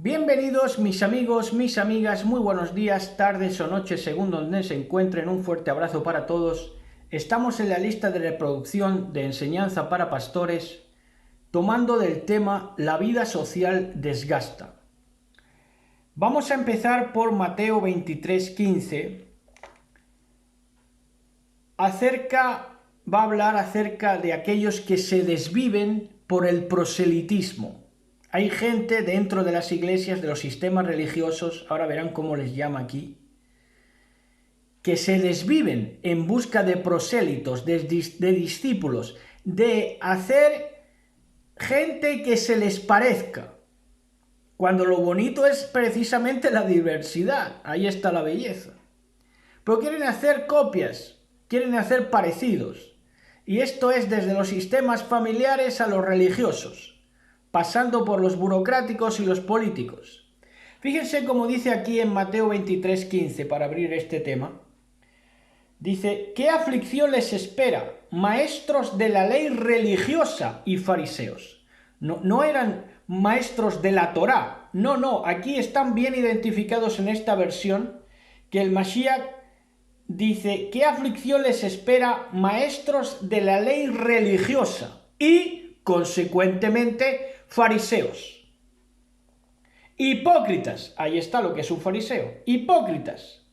Bienvenidos mis amigos, mis amigas, muy buenos días, tardes o noches según donde se encuentren, un fuerte abrazo para todos. Estamos en la lista de reproducción de enseñanza para pastores, tomando del tema La vida social desgasta. Vamos a empezar por Mateo 23:15. Va a hablar acerca de aquellos que se desviven por el proselitismo. Hay gente dentro de las iglesias, de los sistemas religiosos, ahora verán cómo les llama aquí, que se desviven en busca de prosélitos, de discípulos, de hacer gente que se les parezca, cuando lo bonito es precisamente la diversidad, ahí está la belleza. Pero quieren hacer copias, quieren hacer parecidos, y esto es desde los sistemas familiares a los religiosos, pasando por los burocráticos y los políticos. Fíjense cómo dice aquí en Mateo 23:15, para abrir este tema. Dice, ¿qué aflicción les espera? Maestros de la ley religiosa y fariseos. No eran maestros de la Torá. No, aquí están bien identificados en esta versión, que el Mashiach dice, ¿qué aflicción les espera? Maestros de la ley religiosa y, consecuentemente, fariseos. Hipócritas, ahí está lo que es un fariseo. Hipócritas,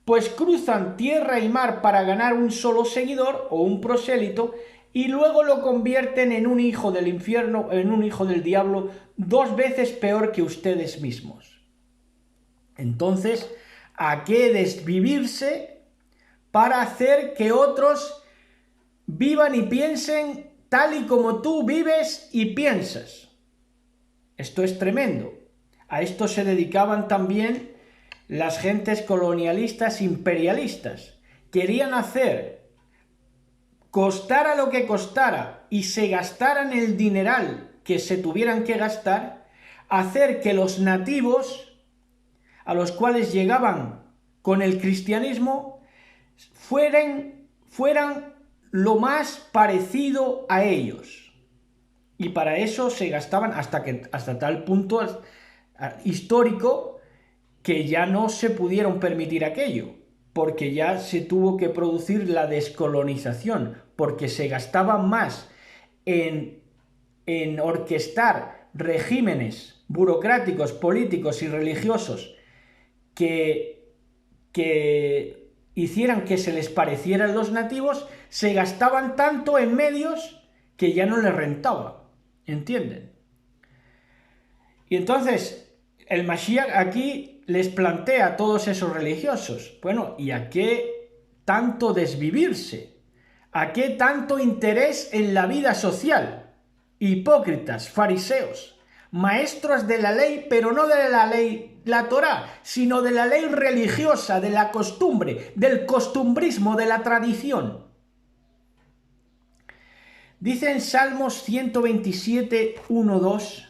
pues cruzan tierra y mar para ganar un solo seguidor o un prosélito y luego lo convierten en un hijo del infierno, en un hijo del diablo, 2 veces peor que ustedes mismos. Entonces, ¿a qué desvivirse para hacer que otros vivan y piensen tal y como tú vives y piensas? Esto es tremendo. A esto se dedicaban también las gentes colonialistas imperialistas. Querían hacer, costara lo que costara, y se gastaran el dineral que se tuvieran que gastar, hacer que los nativos, a los cuales llegaban con el cristianismo, fueran lo más parecido a ellos. Y para eso se gastaban hasta tal punto histórico que ya no se pudieron permitir aquello, porque ya se tuvo que producir la descolonización, porque se gastaba más en orquestar regímenes burocráticos, políticos y religiosos que hicieran que se les parecieran los nativos, se gastaban tanto en medios que ya no les rentaba. ¿Entienden? Y entonces el Mashiach aquí les plantea a todos esos religiosos, bueno, ¿y a qué tanto desvivirse? ¿A qué tanto interés en la vida social? Hipócritas, fariseos, maestros de la ley, pero no de la ley, la Torá, sino de la ley religiosa, de la costumbre, del costumbrismo, de la tradición. Dice en Salmos 127, 1, 2,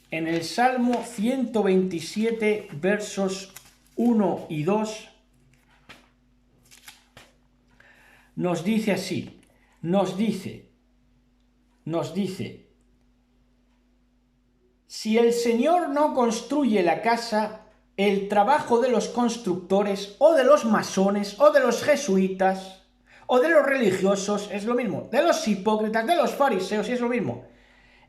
en el Salmo 127, versos 1 y 2, nos dice así, nos dice, si el Señor no construye la casa, el trabajo de los constructores, o de los masones, o de los jesuitas, o de los religiosos, es lo mismo, de los hipócritas, de los fariseos, es lo mismo.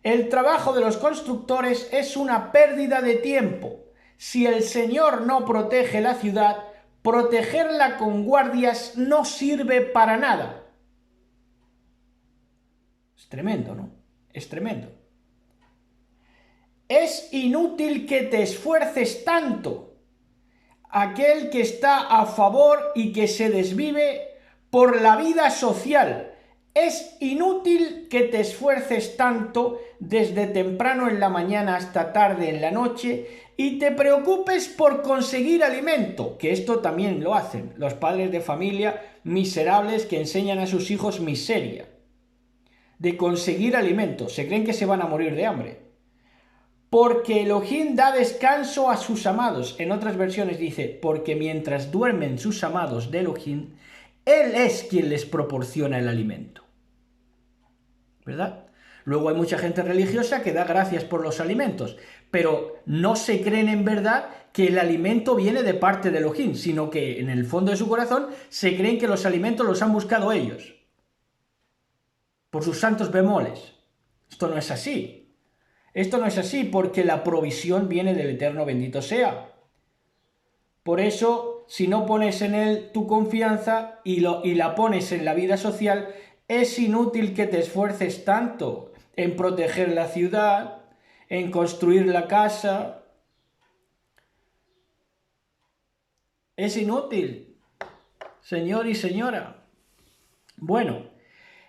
El trabajo de los constructores es una pérdida de tiempo. Si el Señor no protege la ciudad, protegerla con guardias no sirve para nada. Es tremendo, ¿no? Es tremendo. Es inútil que te esfuerces tanto. Aquel que está a favor y que se desvive por la vida social. Es inútil que te esfuerces tanto desde temprano en la mañana hasta tarde en la noche y te preocupes por conseguir alimento, que esto también lo hacen los padres de familia miserables que enseñan a sus hijos miseria, de conseguir alimento, se creen que se van a morir de hambre. Porque Elohim da descanso a sus amados. En otras versiones dice, porque mientras duermen sus amados de Elohim, Él es quien les proporciona el alimento. ¿Verdad? Luego hay mucha gente religiosa que da gracias por los alimentos, pero no se creen en verdad que el alimento viene de parte de Elohim, sino que en el fondo de su corazón se creen que los alimentos los han buscado ellos, por sus santos bemoles. Esto no es así. Esto no es así porque la provisión viene del Eterno, bendito sea. Por eso, si no pones en Él tu confianza y la pones en la vida social, es inútil que te esfuerces tanto en proteger la ciudad, en construir la casa. Es inútil, señor y señora. Bueno,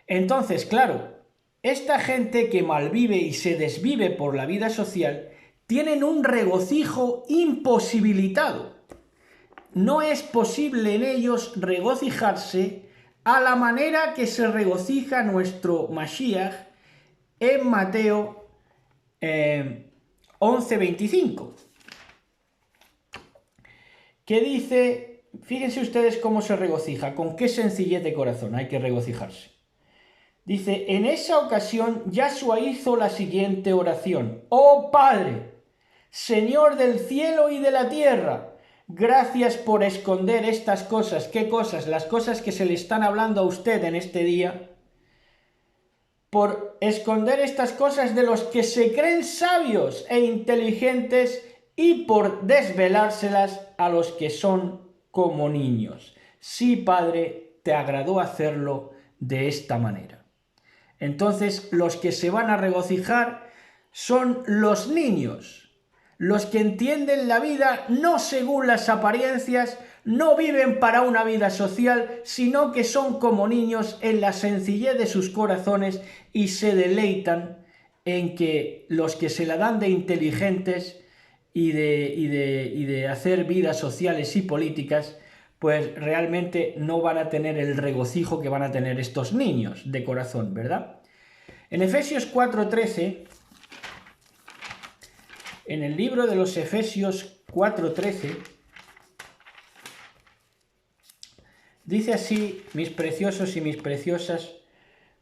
entonces, claro, esta gente que malvive y se desvive por la vida social tienen un regocijo imposibilitado. No es posible en ellos regocijarse a la manera que se regocija nuestro Mashiach en Mateo 11:25, que dice, fíjense ustedes cómo se regocija, con qué sencillez de corazón hay que regocijarse. Dice, en esa ocasión Yahshua hizo la siguiente oración: Oh Padre, Señor del cielo y de la tierra, gracias por esconder estas cosas. ¿Qué cosas? Las cosas que se le están hablando a usted en este día. Por esconder estas cosas de los que se creen sabios e inteligentes y por desvelárselas a los que son como niños. Sí, Padre, te agradó hacerlo de esta manera. Entonces, los que se van a regocijar son los niños, los que entienden la vida no según las apariencias, no viven para una vida social, sino que son como niños en la sencillez de sus corazones y se deleitan en que los que se la dan de inteligentes y de hacer vidas sociales y políticas, pues realmente no van a tener el regocijo que van a tener estos niños de corazón, ¿verdad? En Efesios 4:13, en el libro de los Efesios 4:13, dice así, mis preciosos y mis preciosas,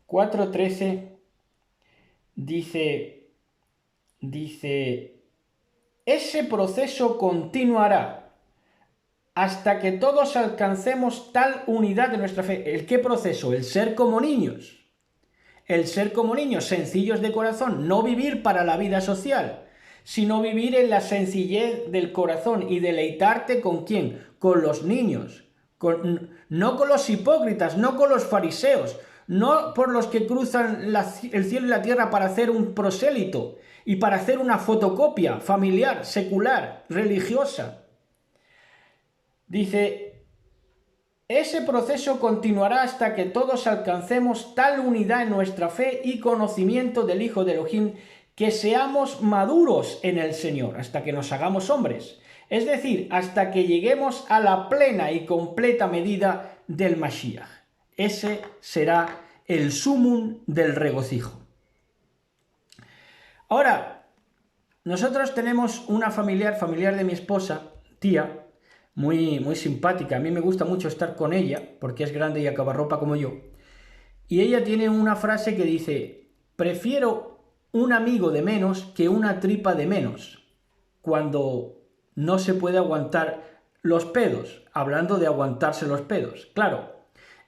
4:13, dice, ese proceso continuará hasta que todos alcancemos tal unidad de nuestra fe. ¿El qué proceso? El ser como niños. El ser como niños, sencillos de corazón, no vivir para la vida social, sino vivir en la sencillez del corazón y deleitarte ¿con quién? Con los niños, no con los hipócritas, no con los fariseos, no por los que cruzan el cielo y la tierra para hacer un prosélito y para hacer una fotocopia familiar, secular, religiosa. Dice, ese proceso continuará hasta que todos alcancemos tal unidad en nuestra fe y conocimiento del Hijo de Elohim, que seamos maduros en el Señor, hasta que nos hagamos hombres. Es decir, hasta que lleguemos a la plena y completa medida del Mashiach. Ese será el sumum del regocijo. Ahora, nosotros tenemos una familiar de mi esposa, tía, muy simpática. A mí me gusta mucho estar con ella, porque es grande y acabarropa como yo. Y ella tiene una frase que dice, prefiero un amigo de menos que una tripa de menos, cuando no se puede aguantar los pedos, hablando de aguantarse los pedos. Claro,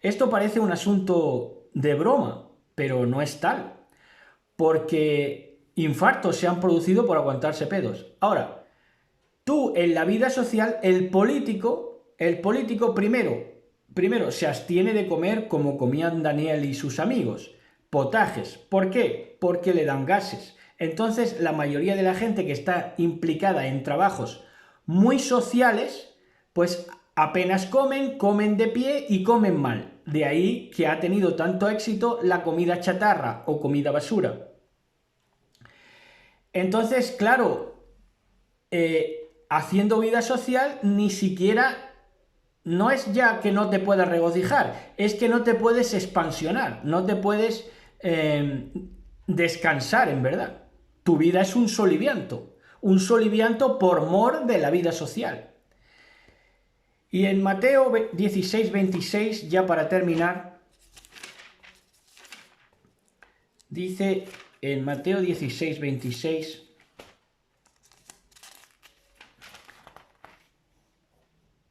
esto parece un asunto de broma, pero no es tal, porque infartos se han producido por aguantarse pedos. Ahora, tú en la vida social, el político primero se abstiene de comer como comían Daniel y sus amigos, potajes. ¿Por qué? Porque le dan gases. Entonces, la mayoría de la gente que está implicada en trabajos muy sociales, pues apenas comen de pie y comen mal. De ahí que ha tenido tanto éxito la comida chatarra o comida basura. Entonces, claro, haciendo vida social, ni siquiera, no es ya que no te puedas regocijar, es que no te puedes expansionar, no te puedes descansar, en verdad. Tu vida es un solivianto por mor de la vida social. Y en Mateo 16:26, ya para terminar, dice, en Mateo 16, 26,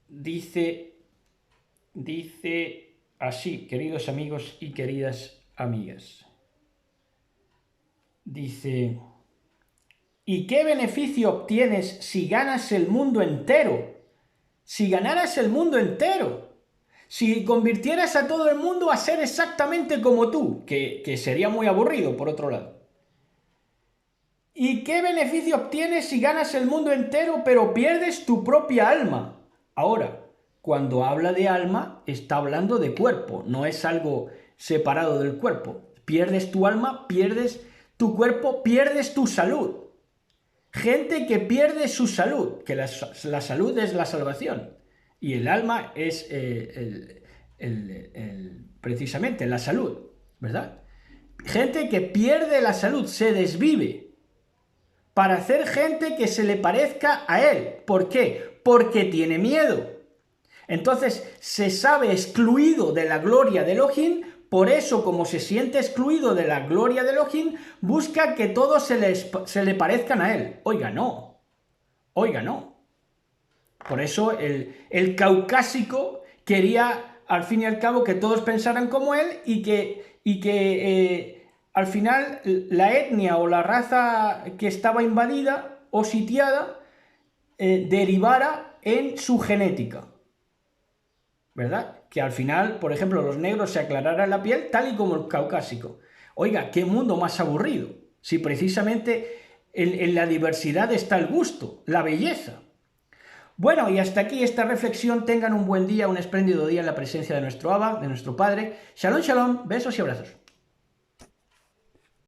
dice así, queridos amigos y queridas amigas. Dice, ¿y qué beneficio obtienes si ganas el mundo entero? Si ganaras el mundo entero, si convirtieras a todo el mundo a ser exactamente como tú, que sería muy aburrido por otro lado. ¿Y qué beneficio obtienes si ganas el mundo entero pero pierdes tu propia alma? Ahora, cuando habla de alma, está hablando de cuerpo, no es algo separado del cuerpo. Pierdes tu alma, pierdes tu cuerpo, pierdes tu salud. Gente que pierde su salud, que la salud es la salvación, y el alma es precisamente la salud, ¿verdad? Gente que pierde la salud, se desvive, para hacer gente que se le parezca a él. ¿Por qué? Porque tiene miedo. Entonces se sabe excluido de la gloria de Elohim. Por eso, como se siente excluido de la gloria de Elohim, busca que todos se le parezcan a él. Oiga, no. Oiga, no. Por eso el caucásico quería, al fin y al cabo, que todos pensaran como él y que al final la etnia o la raza que estaba invadida o sitiada derivara en su genética. ¿Verdad? Que al final, por ejemplo, los negros se aclararan la piel tal y como el caucásico. Oiga, qué mundo más aburrido. Si precisamente en la diversidad está el gusto, la belleza. Bueno, y hasta aquí esta reflexión. Tengan un buen día, un espléndido día en la presencia de nuestro Abba, de nuestro Padre. Shalom, shalom, besos y abrazos.